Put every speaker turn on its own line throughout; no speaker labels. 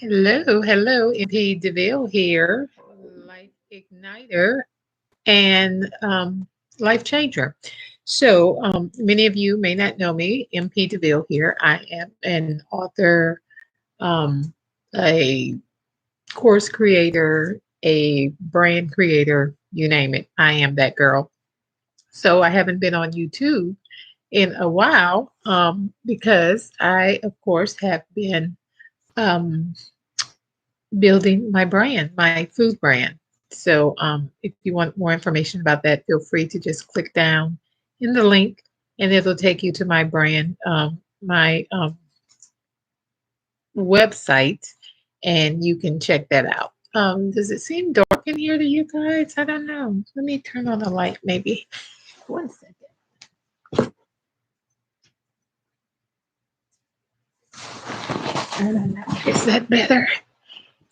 Hello, hello, MP DeVille here, Life Igniter and Life Changer. Many of you may not know me, MP DeVille here. I am an author, um, a course creator, a brand creator, you name it. I am that girl. So I haven't been on YouTube in a while because I, of course, have been. Um, Building my brand, my food brand. If you want more information about that, feel free to just click down in the link and it'll take you to my brand, my website, and you can check that out. Does it seem dark in here to you guys? I don't know. Let me turn on the light maybe. One second. I don't know. Is that better?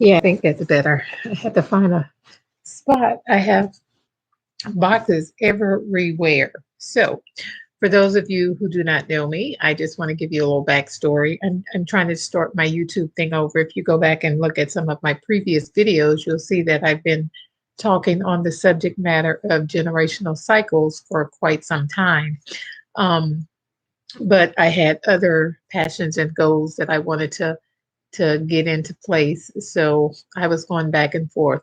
Yeah, I think that's better. I had to find a spot. I have boxes everywhere. So, for those of you who do not know me, I just want to give you a little backstory. I'm trying to start my YouTube thing over. If you go back and look at some of my previous videos, you'll see that I've been talking on the subject matter of generational cycles for quite some time. Um, but I had other passions and goals that I wanted to get into place. So I was going back and forth.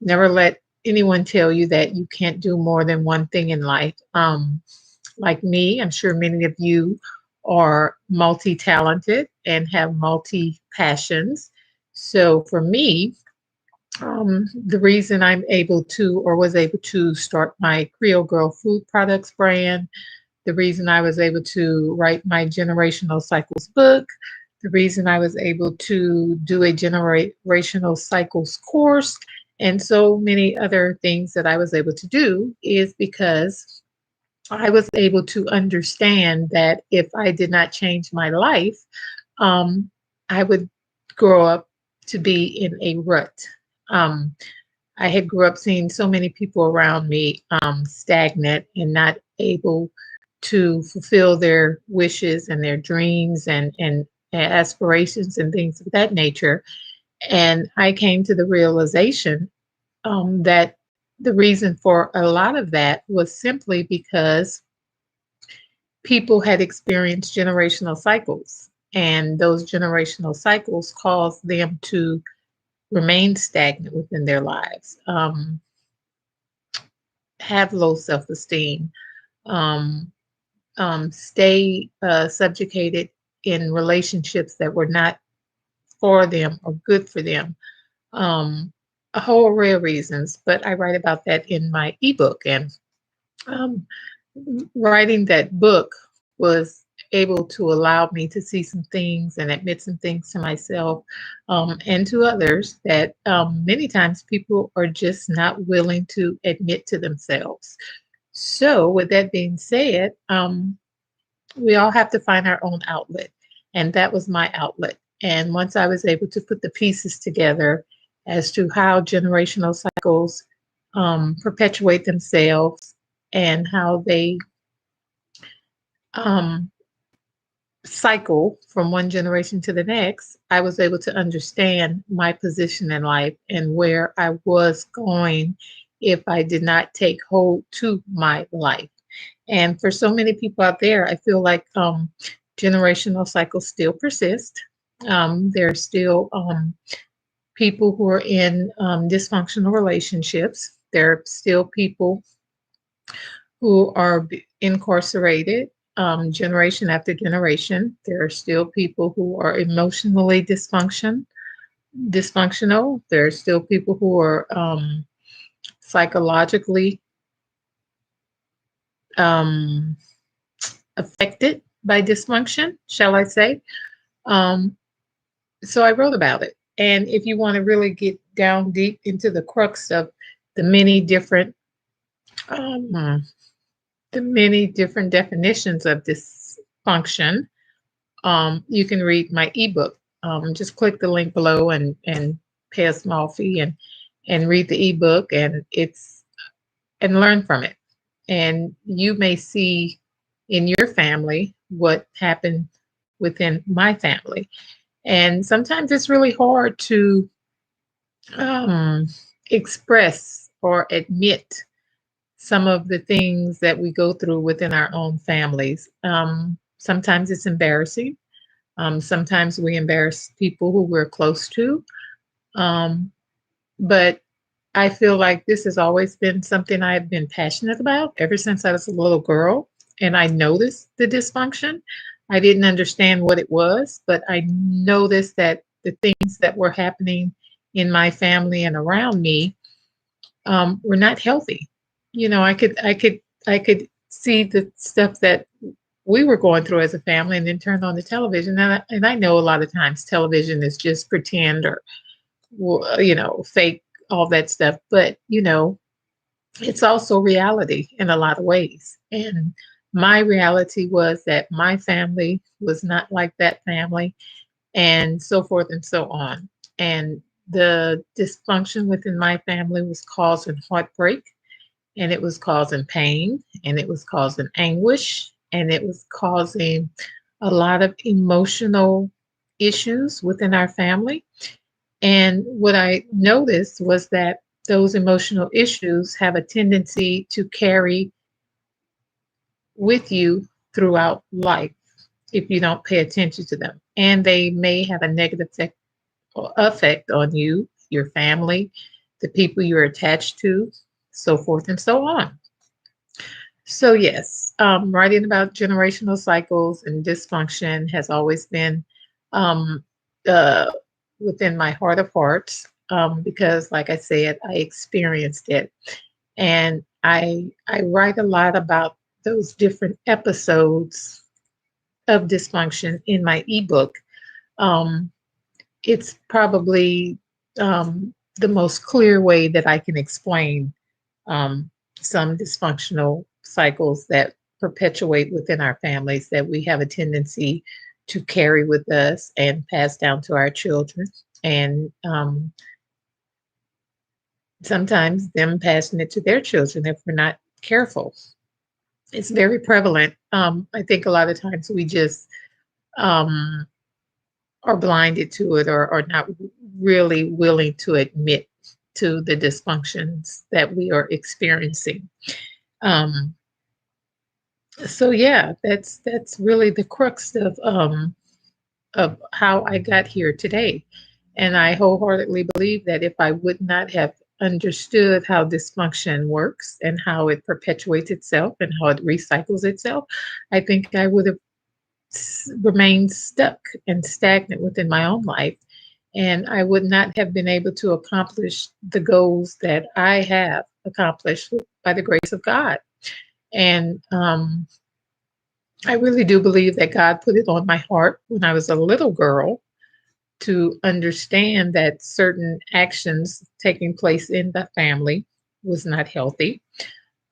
Never let anyone tell you that you can't do more than one thing in life. Like me, I'm sure many of you are multi talented and have multi passions. So for me, the reason I'm able to or was able to start my Creole Girl food products brand, the reason I was able to write my generational cycles book, the reason I was able to do a generational cycles course, and so many other things that I was able to do is because I was able to understand that if I did not change my life, um, I would grow up to be in a rut. Um, I had grew up seeing so many people around me stagnant and not able to fulfill their wishes and their dreams and aspirations and things of that nature. And I came to the realization that the reason for a lot of that was simply because people had experienced generational cycles, and those generational cycles caused them to remain stagnant within their lives, have low self esteem, um, stay subjugated in relationships that were not for them or good for them. Um, a whole array of reasons, but I write about that in my ebook. And um, writing that book was able to allow me to see some things and admit some things to myself and to others that many times people are just not willing to admit to themselves. So, with that being said, we all have to find our own outlet. And that was my outlet. And once I was able to put the pieces together as to how generational cycles perpetuate themselves and how they um, cycle from one generation to the next, I was able to understand my position in life and where I was going if I did not take hold to my life. And for so many people out there, I feel like generational cycles still persist. There are still people who are in dysfunctional relationships. There are still people who are incarcerated generation after generation. There are still people who are emotionally dysfunctional. There are still people who are psychologically um, affected by dysfunction, shall I say. Um, so I wrote about it. And if you want to really get down deep into the crux of the many different um, the many different definitions of dysfunction, you can read my ebook. Just click the link below and pay a small fee and read the ebook and learn from it. And you may see in your family what happened within my family. And sometimes it's really hard to um, express or admit some of the things that we go through within our own families. Sometimes it's embarrassing. Sometimes we embarrass people who we're close to. Um, but I feel like this has always been something I've been passionate about ever since I was a little girl. And I noticed the dysfunction. I didn't understand what it was, but I noticed that the things that were happening in my family and around me were not healthy. You know, I could see the stuff that we were going through as a family, and then turned on the television. And I know a lot of times television is just pretend or fake, all that stuff. But it's also reality in a lot of ways. And my reality was that my family was not like that family, and so forth and so on. And the dysfunction within my family was causing heartbreak, and it was causing pain, and it was causing anguish, and it was causing a lot of emotional issues within our family. And what I noticed was that those emotional issues have a tendency to carry with you throughout life if you don't pay attention to them. And they may have a negative effect on you, your family, the people you're attached to, so forth and so on. So, yes, writing about generational cycles and dysfunction has always been um, uh, within my heart of hearts, because, like I said, I experienced it. And I write a lot about those different episodes of dysfunction in my ebook. Um, it's probably the most clear way that I can explain um, some dysfunctional cycles that perpetuate within our families that we have a tendency to carry with us and pass down to our children. And sometimes them passing it to their children if we're not careful. It's very prevalent. I think a lot of times we just um, are blinded to it, or not really willing to admit to the dysfunctions that we are experiencing. Um, so yeah, that's really the crux of how I got here today. And I wholeheartedly believe that if I would not have understood how dysfunction works and how it perpetuates itself and how it recycles itself, I think I would have remained stuck and stagnant within my own life. And I would not have been able to accomplish the goals that I have accomplished by the grace of God. And I really do believe that God put it on my heart when I was a little girl to understand that certain actions taking place in the family was not healthy.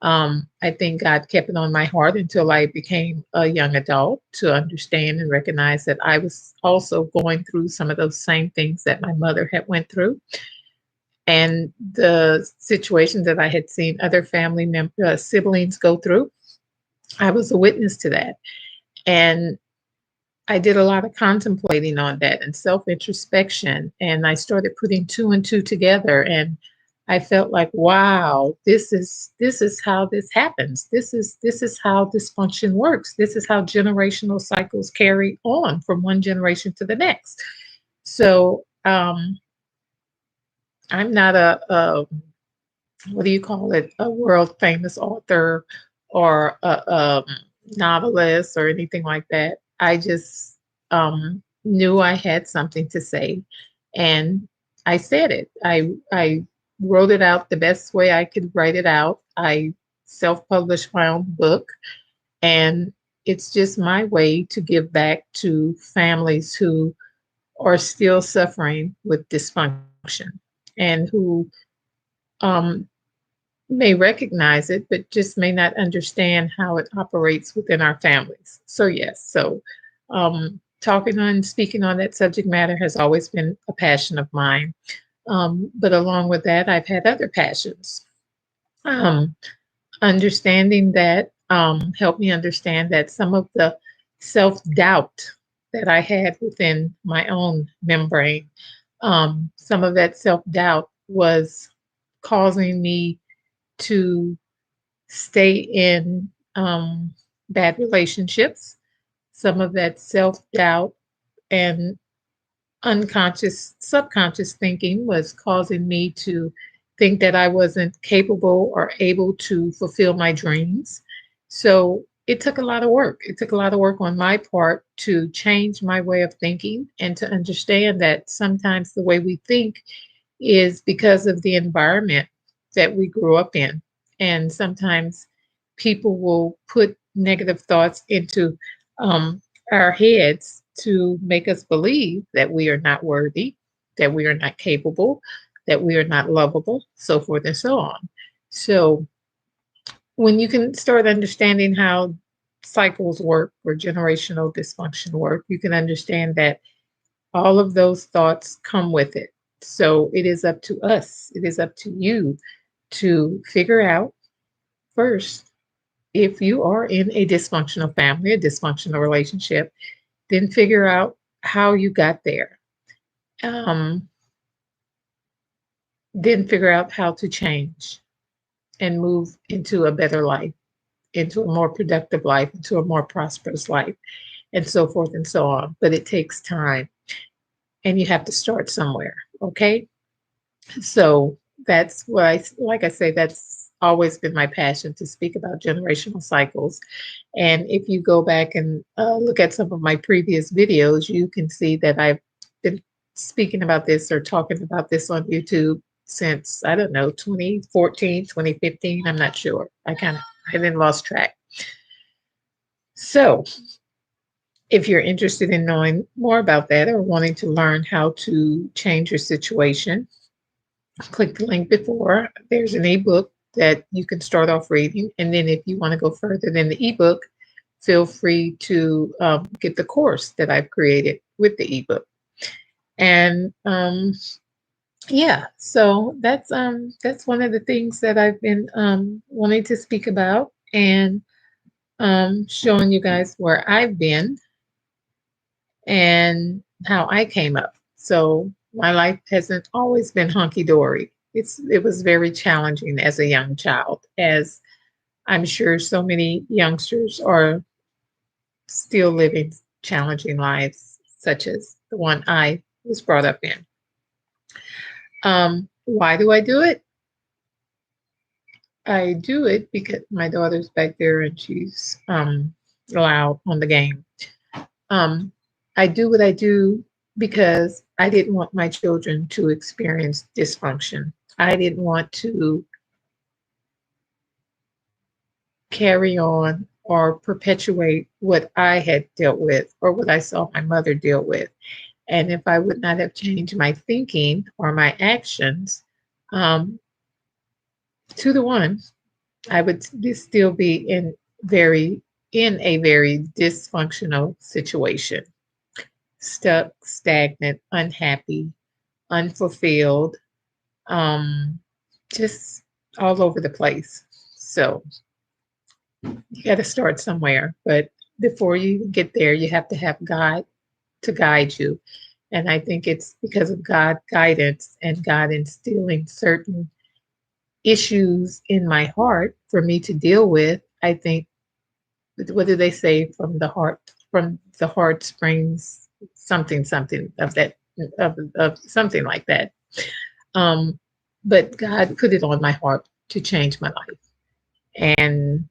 I think God kept it on my heart until I became a young adult to understand and recognize that I was also going through some of those same things that my mother had went through, and the situations that I had seen other siblings go through. I was a witness to that, and I did a lot of contemplating on that and self introspection, and I started putting two and two together. And I felt like, wow, this is how this happens. This is how dysfunction works. This is how generational cycles carry on from one generation to the next. So I'm not a what do you call it, a world famous author or a novelist or anything like that. I just knew I had something to say, and I said it. I wrote it out the best way I could write it out. I self-published my own book, and it's just my way to give back to families who are still suffering with dysfunction and who um, may recognize it, but just may not understand how it operates within our families. So, yes, so talking on, speaking on that subject matter has always been a passion of mine. But along with that, I've had other passions. Um, Understanding that helped me understand that some of the self doubt that I had within my own membrane. Some of that self doubt was causing me to stay in bad relationships. Some of that self doubt and unconscious, subconscious thinking was causing me to think that I wasn't capable or able to fulfill my dreams. So it took a lot of work. It took a lot of work on my part to change my way of thinking and to understand that sometimes the way we think is because of the environment that we grew up in. And sometimes people will put negative thoughts into um, our heads to make us believe that we are not worthy, that we are not capable, that we are not lovable, so forth and so on. So when you can start understanding how cycles work or generational dysfunction work, you can understand that all of those thoughts come with it. So it is up to us, it is up to you to figure out first if you are in a dysfunctional family, a dysfunctional relationship, then figure out how you got there. Um, then figure out how to change and move into a better life, into a more productive life, into a more prosperous life, and so forth and so on. But it takes time and you have to start somewhere. Okay. So that's what like I say, that's always been my passion to speak about generational cycles. And if you go back and look at some of my previous videos, you can see that I've been speaking about this or talking about this on YouTube since, I don't know, 2014, 2015. I'm not sure. I then lost track. So if you're interested in knowing more about that or wanting to learn how to change your situation, click the link before. There's an ebook that you can start off reading. And then if you want to go further than the ebook, feel free to get the course that I've created with the ebook. And yeah, so that's one of the things that I've been wanting to speak about and showing you guys where I've been and how I came up. So my life hasn't always been hunky dory. It was very challenging as a young child, as I'm sure so many youngsters are still living challenging lives, such as the one I was brought up in. Why do I do it? I do it because my daughter's back there and she's loud on the game. Um, I do what I do because I didn't want my children to experience dysfunction. I didn't want to carry on or perpetuate what I had dealt with or what I saw my mother deal with. And if I would not have changed my thinking or my actions, 2 to 1, I would still be very in a very dysfunctional situation, stuck, stagnant, unhappy, unfulfilled, um, just all over the place. So you got to start somewhere. But before you get there, you have to have God to guide you. And I think it's because of God guidance and God instilling certain issues in my heart for me to deal with. I think, what do they say, from the heart springs something, something of that, of something like that. Um, but God put it on my heart to change my life. And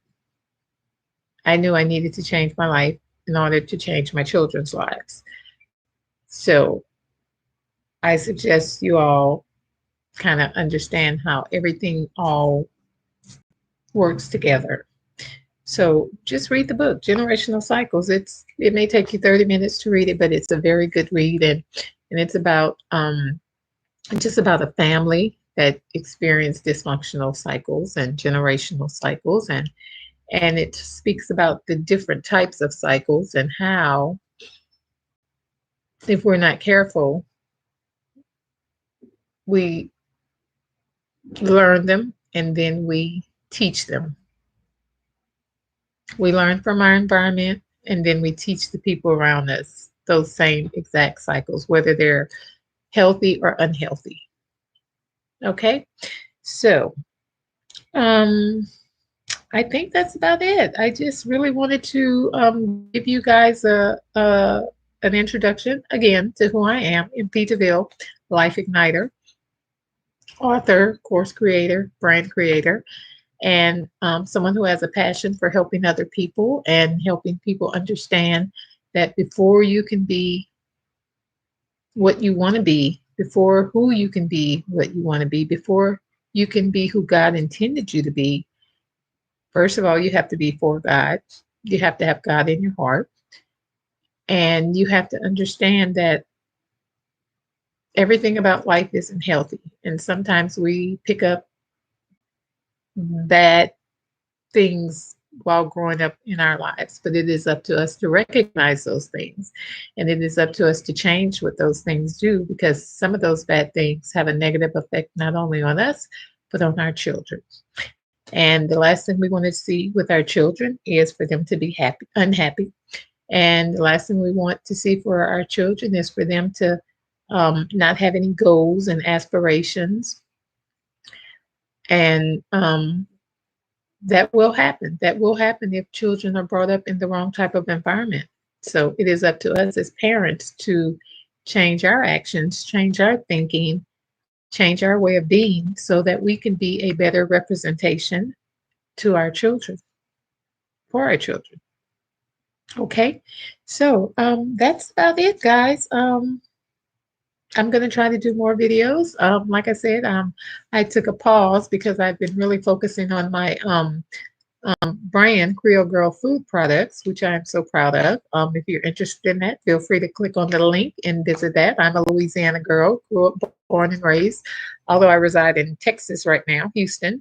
I knew I needed to change my life in order to change my children's lives. So I suggest you all kind of understand how everything all works together. So just read the book, Generational Cycles. It may take you 30 minutes to read it, but it's a very good read, and it's about just about a family that experienced dysfunctional cycles and generational cycles, and it speaks about the different types of cycles and how, if we're not careful, we learn them and then we teach them. We learn from our environment and then we teach the people around us those same exact cycles, whether they're healthy or unhealthy. Okay, so um, I think that's about it. I just really wanted to give you guys an introduction again to who I am in Deville, life igniter, author, course creator, brand creator, and someone who has a passion for helping other people and helping people understand that before you can be what you want to be, before who you can be what you want to be, before you can be who God intended you to be, first of all, you have to be for God. You have to have God in your heart. And you have to understand that everything about life isn't healthy. And sometimes we pick up bad things while growing up in our lives, but it is up to us to recognize those things. And it is up to us to change what those things do, because some of those bad things have a negative effect not only on us, but on our children. And the last thing we want to see with our children is for them to be unhappy. And the last thing we want to see for our children is for them to not have any goals and aspirations. And that will happen. That will happen if children are brought up in the wrong type of environment. So it is up to us as parents to change our actions, change our thinking, change our way of being so that we can be a better representation to our children, for our children. Okay. So that's about it, guys. I'm going to try to do more videos. Like I said, I took a pause because I've been really focusing on my brand, Creole Girl Food Products, which I am so proud of. If you're interested in that, feel free to click on the link and visit that. I'm a Louisiana girl, born and raised, although I reside in Texas right now, Houston.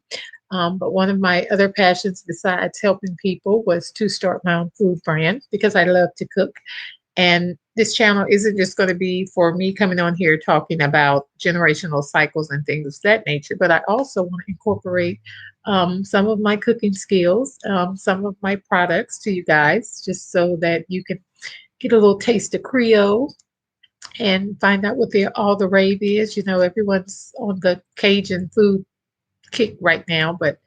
But one of my other passions besides helping people was to start my own food brand because I love to cook. And this channel isn't just going to be for me coming on here talking about generational cycles and things of that nature, but I also want to incorporate some of my cooking skills, some of my products to you guys, just so that you can get a little taste of Creole and find out what all the rave is. You know, everyone's on the Cajun food kick right now, but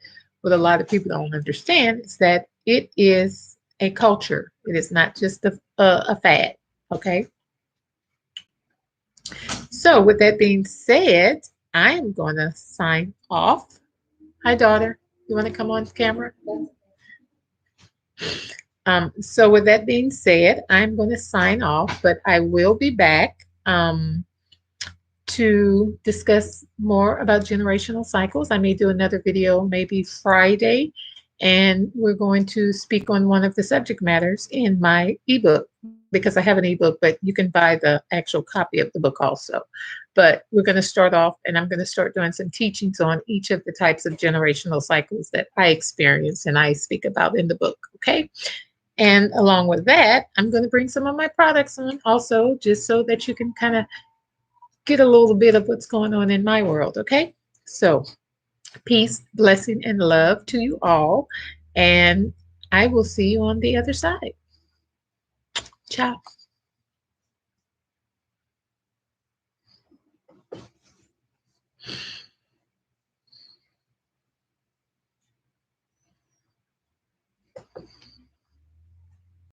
what a lot of people don't understand is that it is a culture. It is not just a fad. Okay. So, with that being said, I am going to sign off. Hi, daughter. You want to come on camera? So, with that being said, I'm going to sign off, but I will be back to discuss more about generational cycles. I may do another video maybe Friday, and we're going to speak on one of the subject matters in my ebook because I have an ebook, but you can buy the actual copy of the book also. But we're going to start off, and I'm going to start doing some teachings on each of the types of generational cycles that I experience and I speak about in the book. Okay. And along with that, I'm going to bring some of my products on also, just so that you can kind of get a little bit of what's going on in my world. Okay. So, peace, blessing, and love to you all. And I will see you on the other side. Ciao.